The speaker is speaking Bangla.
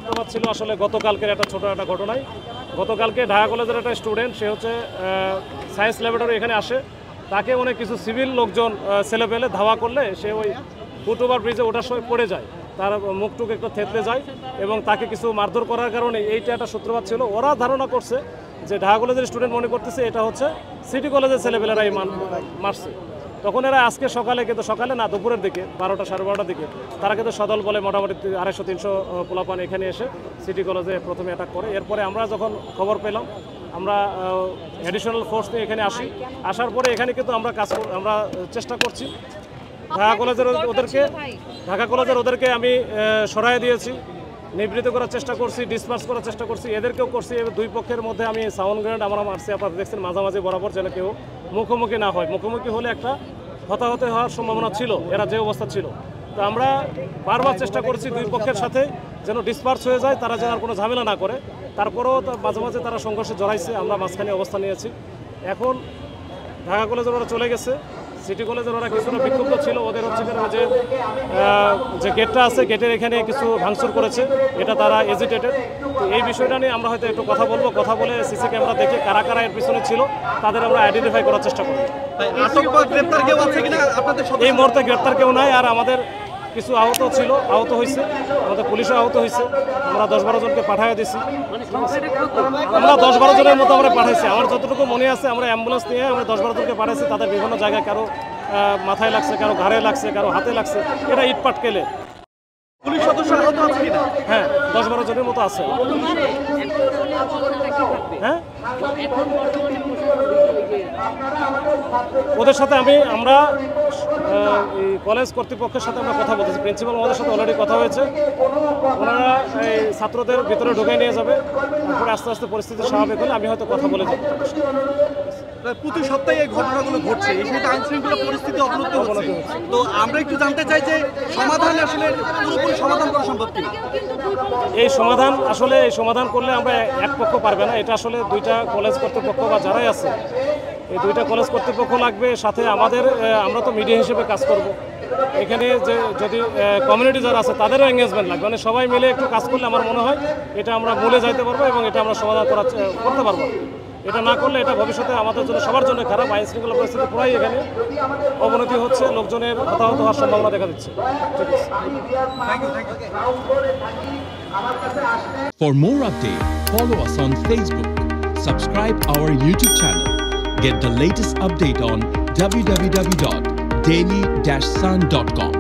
সূত্রপাত ছিল আসলে গতকালকের একটা ছোটো একটা ঘটনায়। গতকালকে ঢাকা কলেজের একটা স্টুডেন্ট, সে হচ্ছে সায়েন্স ল্যাবরেটরি এখানে আসে, তাকে অনেক কিছু সিভিল লোকজন ছেলেপেলে ধাওয়া করলে সে ওই ফুটওভার ব্রিজে ওঠার সময় পড়ে যায়, তার মুখটুক একটু থেতলে যায় এবং তাকে কিছু মারধর করার কারণে এইটা একটা সূত্রপাত ছিল। ওরা ধারণা করছে যে ঢাকা কলেজের স্টুডেন্ট মনে করতেছে এটা হচ্ছে সিটি কলেজের ছেলেপেলেরাই মারছে। তখন এরা আজকে সকালে, কিন্তু সকালে না, দুপুরের দিকে 12টা সাড়ে 12টার দিকে তারা কিন্তু সদল বলে মোটামুটি 250-300 পোলাপান এখানে এসে সিটি কলেজে প্রথমে অ্যাটাক করে। এরপরে আমরা যখন খবর পেলাম আমরা অ্যাডিশনাল ফোর্স নিয়ে এখানে আসার পরে এখানে কিন্তু আমরা চেষ্টা করছি ঢাকা কলেজের ওদেরকে আমি সরাই দিয়েছি, নিবৃত্ত করার চেষ্টা করছি, ডিসপার্স করার চেষ্টা করছি, এদেরকেও করছি। দুই পক্ষের মধ্যে আমি সাউন্ড গ্রেনেড আমরা মারছি, আপনারা দেখছেন মাঝামাঝি বরাবর, যেন কেউ মুখোমুখি না হয়। মুখোমুখি হলে একটা হতাহত হওয়ার সম্ভাবনা ছিল, এরা যে অবস্থা ছিল। তো আমরা বারবার চেষ্টা করছি দুই পক্ষের সাথে যেন ডিসপার্স হয়ে যায়, তারা যেন আর কোনো ঝামেলা না করে। তারপরেও মাঝে মাঝে তারা সংঘর্ষে জড়াইছে, আমরা মাঝখানে অবস্থান নিয়েছি। এখন ঢাকা কলেজের ওরা চলে গেছে, সিটি কলেজের ওরা কিছুটা বিক্ষুব্ধ ছিল। ওদের হচ্ছে যে গেটটা আছে, গেটের এখানে কিছু ভাঙচুর করেছে, এটা তারা এজিটেটেড। তো এই বিষয়টা নিয়ে আমরা হয়তো একটু কথা বলবো, কথা বলে সিসি ক্যামেরা দেখে কারা কারা এর পিছনে ছিল তাদের আমরা আইডেন্টিফাই করার চেষ্টা করব। এই মুহূর্তে গ্রেপ্তার কেউ নাই, আর আমাদের কিছু আহত হয়েছে, আমাদের পুলিশও আহত হয়েছে। আমরা 10-12 জনকে পাঠিয়ে দিয়েছি, আমরা 10-12 জনের মতো আমরা পাঠাইছি। আমার যতটুকু মনে আছে আমরা অ্যাম্বুলেন্স নিয়ে আমরা 10-12 জনকে পাঠাইছি। তাদের বিভিন্ন জায়গায় কারো মাথায় লাগছে, কারো ঘাড়ে লাগছে, কারো হাতে লাগছে, এটা ইটপাট কেলে। পুলিশ সদস্য আহত আছে কিনা? হ্যাঁ, 10-12 জনের মতো আছে। হ্যাঁ, ওদের সাথে আমরা এই কলেজ কর্তৃপক্ষের সাথে আমরা কথা বলতেছি, প্রিন্সিপাল আমাদের সাথে অলরেডি কথা হয়েছে। ওনারা এই ছাত্রদের ভিতরে ঢুকে নিয়ে যাবে, তারপরে আস্তে আস্তে পরিস্থিতি স্বাভাবিক হলে আমি হয়তো কথা বলে যাব। প্রতি সপ্তাহে এই ঘটনাগুলো ঘটছে, এই সময় আইন শৃঙ্খলা পরিস্থিতি অবনতি হচ্ছে। তো আমরা একটু জানতে চাই যে সমাধান আসলে পুরোপুরি সমাধান করা সম্ভব কিনা? এই সমাধান করলে আমরা এক পক্ষ পারবে না, এটা আসলে দুইটা কলেজ কর্তৃপক্ষ বা যারাই আছে এই দুইটা কলেজ কর্তৃপক্ষ লাগবে, সাথে আমরা তো মিডিয়া হিসেবে কাজ করব। এখানে যে যদি কমিউনিটি যারা আছে তাদেরও এঙ্গেজমেন্ট লাগবে, মানে সবাই মিলে একটু কাজ করলে আমার মনে হয় এটা আমরা ভুলে যাইতে পারবো এবং এটা আমরা সমাধান করতে পারবো। এটা না করলে এটা ভবিষ্যতে আমাদের জন্য, সবার জন্য খারাপ। আইন শৃঙ্খলা পরিস্থিতি পুরাই এখানে অবনতি হচ্ছে, লোকজনের হতাহত হওয়ার সম্ভাবনা দেখা দিচ্ছে। For more updates, follow us on Facebook, subscribe our YouTube channel, get the latest update on www.daily-sun.com.